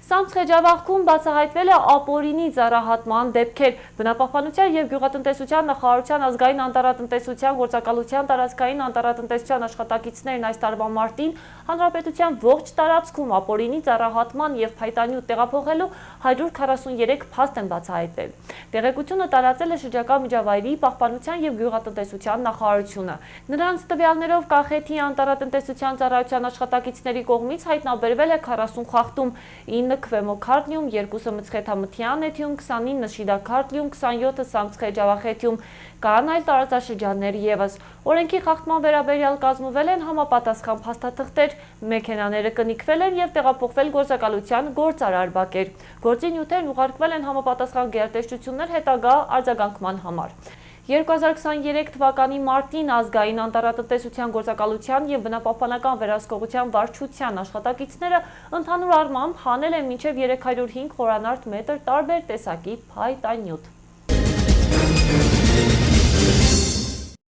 Սամցխեջավախքում բացահայտվել է ապօրինի ծառահատման դեպքեր։ Բնապահպանության և գյուղատնտեսության նախարարության ազգային անտառատնտեսության գործակալության տարածքային անտառատնտեսության աշխատակիցներն այս տարվա մարտին հանրապետության ողջ տարածքում ապօրինի ծառահատման և փայտանյութ տեղափոխելու 143 փաստ են բացահայտվել։ Տեղեկությունը տարածել է շրջակա միջավայրի պահպանության և գյուղատնտեսության նախարարությունը։ Նրանց տվյալներով Կախեթի անտառատնտեսության ծառայության աշխատակիցների կողմից հայտնաբերվել է 40 խախտում, 9 քվեմոքարդիում, 2 մցխետամթյան էթիում, 29 շիդաքարդիում, 27 սամցխեջավախ էթիում, կան այլ տարածաշրջաններ ևս։ Օրենքի խախտման վերաբերյալ կազմվել են համապատասխան փաստաթղթեր, մեքենաները կնիկվել են և տեղափոխվել գործակալության գործարար բակեր։ Գործի նյութերն ուղարկվել են համապատասխան գերատեսչություններ հետագա արձագանքման համար։ 2023 թվականի մարտին ազգային անտառատնտեսության գործակալության և բնապահպանական վերահսկողության վարչության աշխատակիցները ընդհանուր առմամբ հանել են մինչև 305 խորանարդ մետր տարբեր տեսակի փայտանյութ։